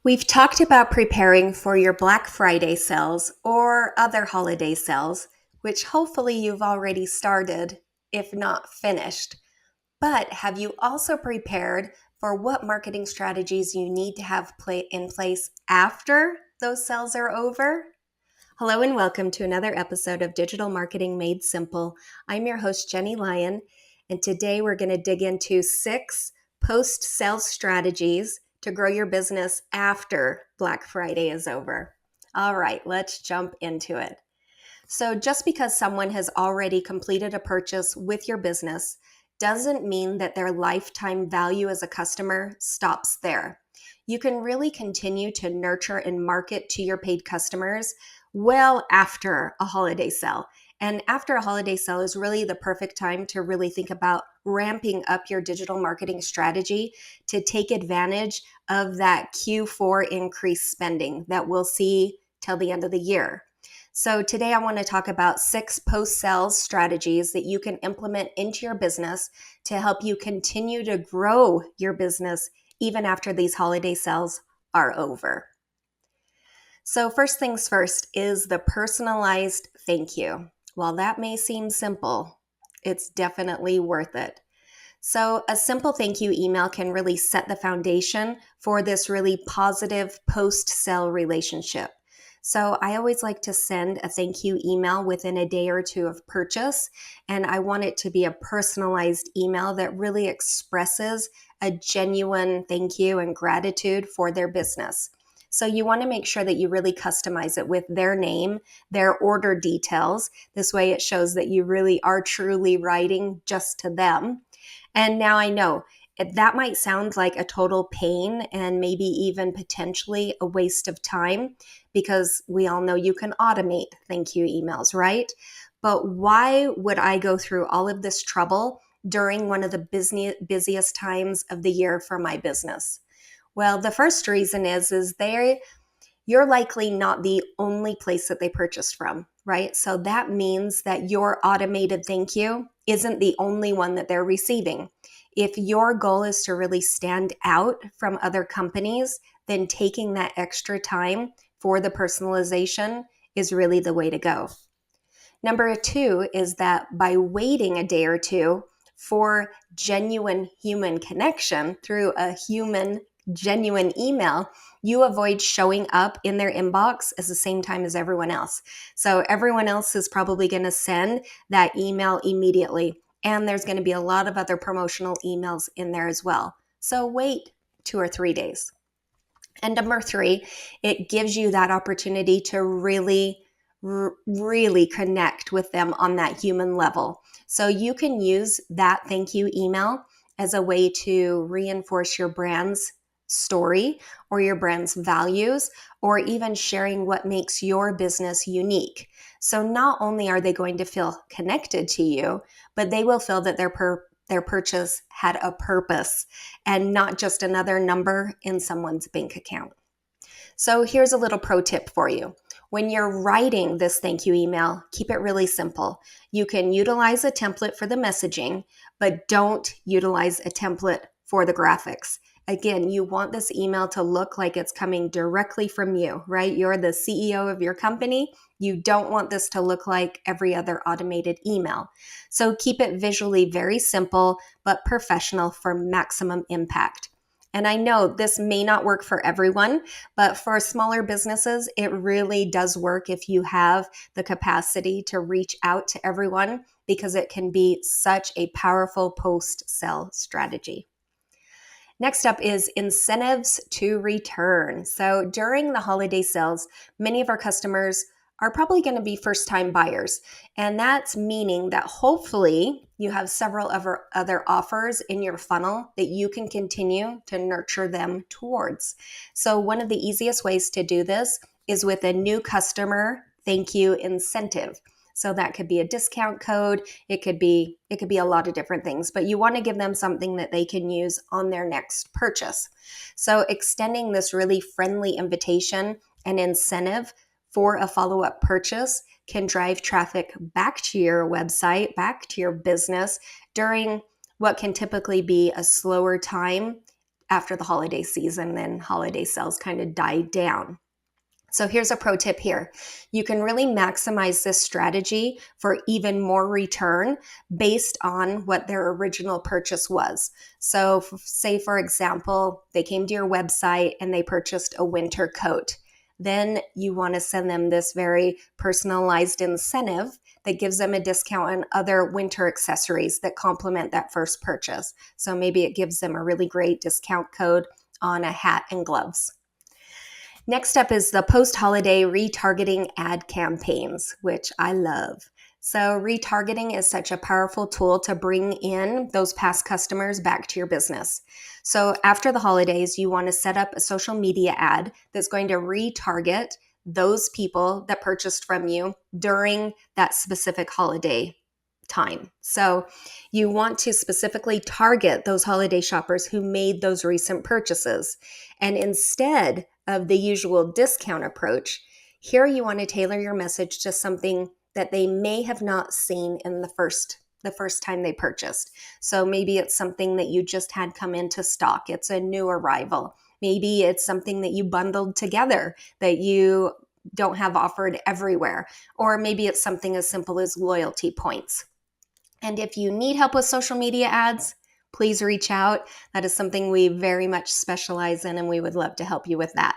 We've talked about preparing for your Black Friday sales or other holiday sales, which hopefully you've already started, if not finished. But have you also prepared for what marketing strategies you need to have in place after those sales are over? Hello and welcome to another episode of Digital Marketing Made Simple. I'm your host, Jenny Lyon, and today we're going to dig into 6 post-sales strategies to grow your business after Black Friday is over. All right, let's jump into it. So just because someone has already completed a purchase with your business doesn't mean that their lifetime value as a customer stops there. You can really continue to nurture and market to your paid customers well after a holiday sale. And after a holiday sale is really the perfect time to really think about ramping up your digital marketing strategy to take advantage of that Q4 increased spending that we'll see till the end of the year. So today I want to talk about 6 post-sales strategies that you can implement into your business to help you continue to grow your business even after these holiday sales are over. So first things first is the personalized thank you. While that may seem simple, it's definitely worth it. So a simple thank you email can really set the foundation for this really positive post-sale relationship. So I always like to send a thank you email within a day or two of purchase, and I want it to be a personalized email that really expresses a genuine thank you and gratitude for their business. So you want to make sure that you really customize it with their name, their order details. This way it shows that you really are truly writing just to them. And now I know that might sound like a total pain and maybe even potentially a waste of time because we all know you can automate thank you emails, right? But why would I go through all of this trouble during one of the busiest times of the year for my business? Well, the first reason is you're likely not the only place that they purchased from, right? So that means that your automated thank you isn't the only one that they're receiving. If your goal is to really stand out from other companies, then taking that extra time for the personalization is really the way to go. Number 2 is that by waiting a day or two for genuine human connection through a human genuine email, you avoid showing up in their inbox at the same time as everyone else. So everyone else is probably going to send that email immediately. And there's going to be a lot of other promotional emails in there as well. So wait 2 or 3 days. And number 3, it gives you that opportunity to really connect with them on that human level. So you can use that thank you email as a way to reinforce your brand's story or your brand's values, or even sharing what makes your business unique. So not only are they going to feel connected to you, but they will feel that their purchase had a purpose and not just another number in someone's bank account. So here's a little pro tip for you. When you're writing this thank you email, keep it really simple. You can utilize a template for the messaging, but don't utilize a template for the graphics. Again, you want this email to look like it's coming directly from you, right? You're the CEO of your company. You don't want this to look like every other automated email. So keep it visually very simple, but professional for maximum impact. And I know this may not work for everyone, but for smaller businesses, it really does work if you have the capacity to reach out to everyone because it can be such a powerful post-sale strategy. Next up is incentives to return. So during the holiday sales, many of our customers are probably going to be first-time buyers. And that's meaning that hopefully you have several other offers in your funnel that you can continue to nurture them towards. So one of the easiest ways to do this is with a new customer thank you incentive. So that could be a discount code. It could be a lot of different things, but you want to give them something that they can use on their next purchase. So extending this really friendly invitation and incentive for a follow-up purchase can drive traffic back to your website, back to your business during what can typically be a slower time after the holiday season, then holiday sales kind of die down. So here's a pro tip here. You can really maximize this strategy for even more return based on what their original purchase was. So say, for example, they came to your website and they purchased a winter coat. Then you want to send them this very personalized incentive that gives them a discount on other winter accessories that complement that first purchase. So maybe it gives them a really great discount code on a hat and gloves. Next up is the post-holiday retargeting ad campaigns, which I love. So retargeting is such a powerful tool to bring in those past customers back to your business. So after the holidays, you want to set up a social media ad that's going to retarget those people that purchased from you during that specific holiday time. So you want to specifically target those holiday shoppers who made those recent purchases. And instead of the usual discount approach, here you want to tailor your message to something that they may have not seen in the first time they purchased. So maybe it's something that you just had come into stock. It's a new arrival. Maybe it's something that you bundled together that you don't have offered everywhere. Or maybe it's something as simple as loyalty points. And if you need help with social media ads, please reach out. That is something we very much specialize in, and we would love to help you with that.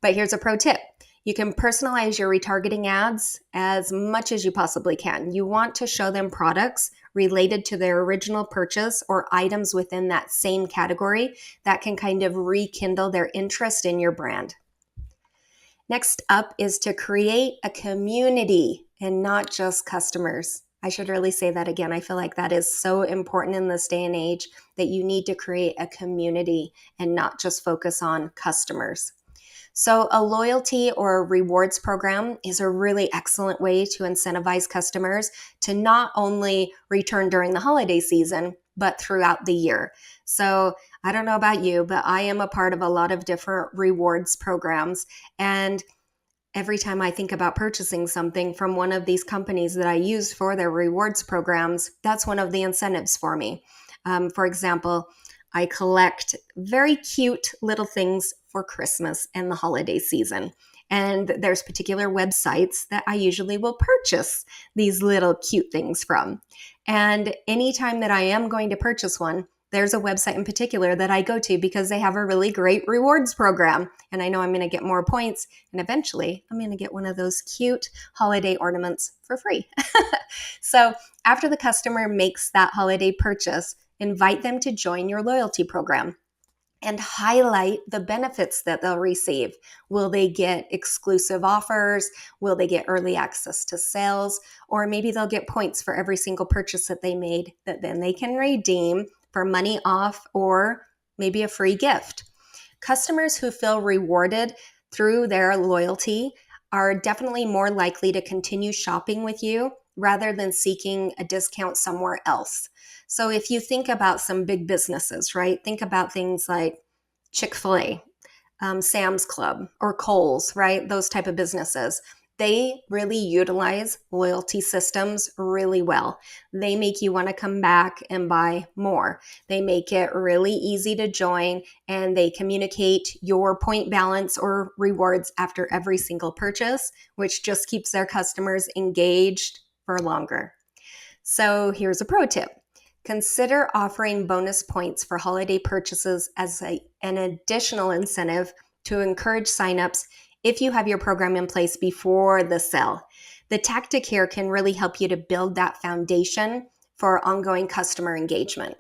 But here's a pro tip. You can personalize your retargeting ads as much as you possibly can. You want to show them products related to their original purchase or items within that same category that can kind of rekindle their interest in your brand. Next up is to create a community and not just customers. I should really say that again. I feel like that is so important in this day and age that you need to create a community and not just focus on customers. So a loyalty or a rewards program is a really excellent way to incentivize customers to not only return during the holiday season, but throughout the year. So I don't know about you, but I am a part of a lot of different rewards programs. And every time I think about purchasing something from one of these companies that I use for their rewards programs, that's one of the incentives for me. For example, I collect very cute little things for Christmas and the holiday season. And there's particular websites that I usually will purchase these little cute things from. And anytime that I am going to purchase one, there's a website in particular that I go to because they have a really great rewards program. And I know I'm going to get more points. And eventually, I'm going to get one of those cute holiday ornaments for free. So after the customer makes that holiday purchase, invite them to join your loyalty program and highlight the benefits that they'll receive. Will they get exclusive offers? Will they get early access to sales? Or maybe they'll get points for every single purchase that they made that then they can redeem for money off or maybe a free gift. Customers who feel rewarded through their loyalty are definitely more likely to continue shopping with you rather than seeking a discount somewhere else. So if you think about some big businesses, right? Think about things like Chick-fil-A, Sam's Club, or Kohl's, right? Those type of businesses. They really utilize loyalty systems really well. They make you want to come back and buy more. They make it really easy to join, and they communicate your point balance or rewards after every single purchase, which just keeps their customers engaged for longer. So here's a pro tip. Consider offering bonus points for holiday purchases as an additional incentive to encourage signups if you have your program in place before the sale. The tactic here can really help you to build that foundation for ongoing customer engagement.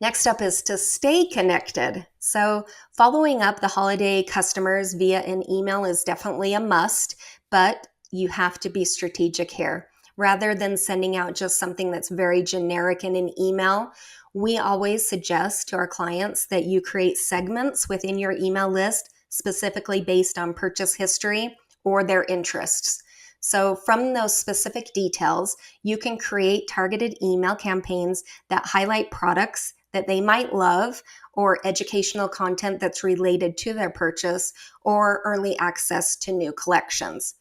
Next up is to stay connected. So following up the holiday customers via an email is definitely a must, but you have to be strategic here. Rather than sending out just something that's very generic in an email, we always suggest to our clients that you create segments within your email list specifically based on purchase history or their interests. So from those specific details, you can create targeted email campaigns that highlight products that they might love or educational content that's related to their purchase or early access to new collections.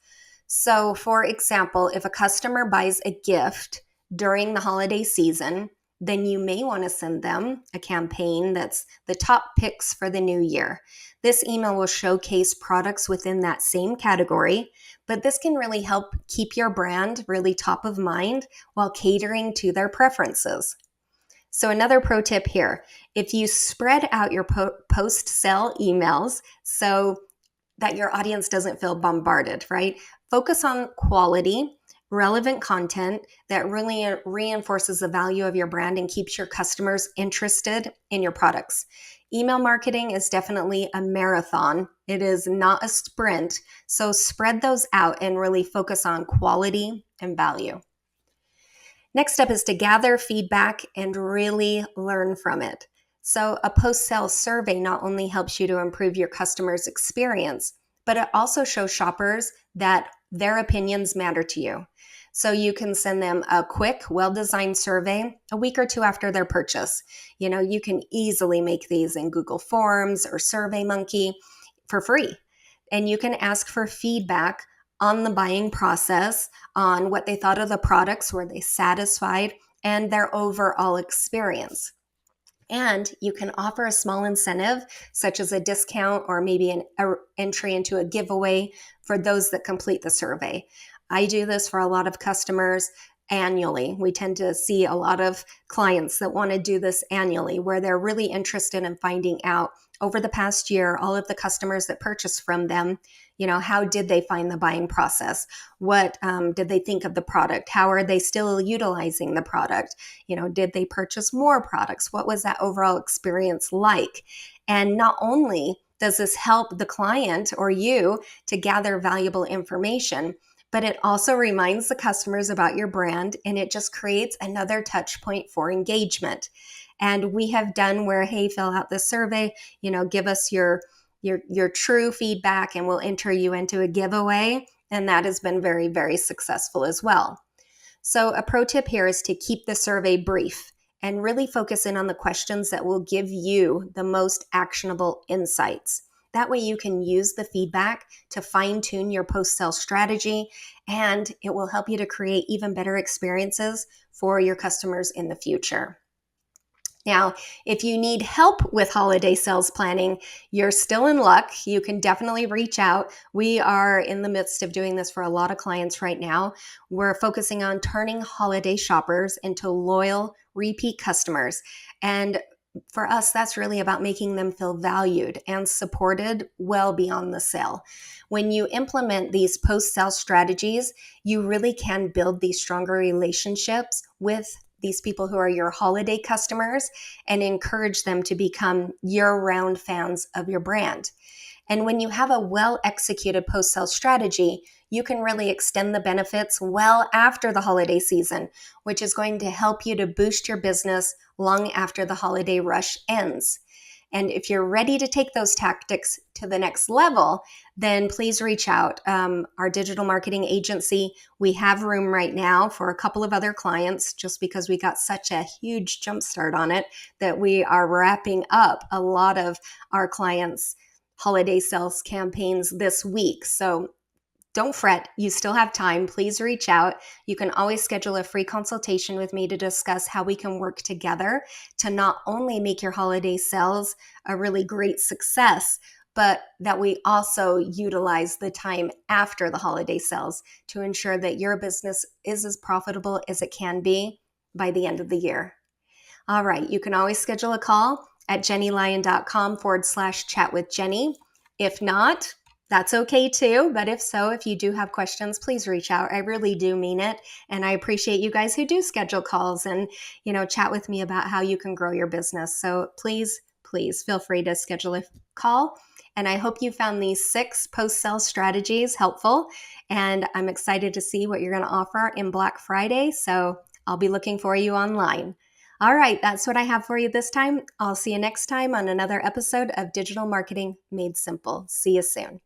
So for example, if a customer buys a gift during the holiday season, then you may want to send them a campaign that's the top picks for the new year. This email will showcase products within that same category, but this can really help keep your brand really top of mind while catering to their preferences. So another pro tip here, if you spread out your post-sale emails so that your audience doesn't feel bombarded, right? Focus on quality, relevant content that really reinforces the value of your brand and keeps your customers interested in your products. Email marketing is definitely a marathon. It is not a sprint. So spread those out and really focus on quality and value. Next up is to gather feedback and really learn from it. So a post-sale survey not only helps you to improve your customer's experience, but it also shows shoppers that their opinions matter to you. So you can send them a quick, well-designed survey a week or two after their purchase. You can easily make these in Google Forms or SurveyMonkey for free. And you can ask for feedback on the buying process, on what they thought of the products, were they satisfied, and their overall experience. And you can offer a small incentive, such as a discount or maybe an entry into a giveaway for those that complete the survey. I do this for a lot of customers annually. We tend to see a lot of clients that want to do this annually, where they're really interested in finding out over the past year, all of the customers that purchased from them, how did they find the buying process? What did they think of the product? How are they still utilizing the product? Did they purchase more products? What was that overall experience like? And not only does this help the client or you to gather valuable information, but it also reminds the customers about your brand, and it just creates another touch point for engagement. And we have done where, hey, fill out this survey, give us your true feedback and we'll enter you into a giveaway. And that has been very, very successful as well. So a pro tip here is to keep the survey brief and really focus in on the questions that will give you the most actionable insights. That way you can use the feedback to fine-tune your post-sale strategy, and it will help you to create even better experiences for your customers in the future. Now, if you need help with holiday sales planning, you're still in luck. You can definitely reach out. We are in the midst of doing this for a lot of clients right now. We're focusing on turning holiday shoppers into loyal repeat customers. And for us, that's really about making them feel valued and supported well beyond the sale. When you implement these post-sale strategies, you really can build these stronger relationships with these people who are your holiday customers and encourage them to become year-round fans of your brand. And when you have a well-executed post-sale strategy, you can really extend the benefits well after the holiday season, which is going to help you to boost your business long after the holiday rush ends. And if you're ready to take those tactics to the next level, then please reach out. Our digital marketing agency, we have room right now for a couple of other clients, just because we got such a huge jump start on it that we are wrapping up a lot of our clients' holiday sales campaigns this week. So don't fret, you still have time. Please reach out. You can always schedule a free consultation with me to discuss how we can work together to not only make your holiday sales a really great success, but that we also utilize the time after the holiday sales to ensure that your business is as profitable as it can be by the end of the year. All right, you can always schedule a call at jennylyon.com/chat with Jenny. If not, that's okay too. But if so, if you do have questions, please reach out. I really do mean it. And I appreciate you guys who do schedule calls and, chat with me about how you can grow your business. So please feel free to schedule a call. And I hope you found these 6 post-sale strategies helpful. And I'm excited to see what you're going to offer in Black Friday. So I'll be looking for you online. All right, that's what I have for you this time. I'll see you next time on another episode of Digital Marketing Made Simple. See you soon.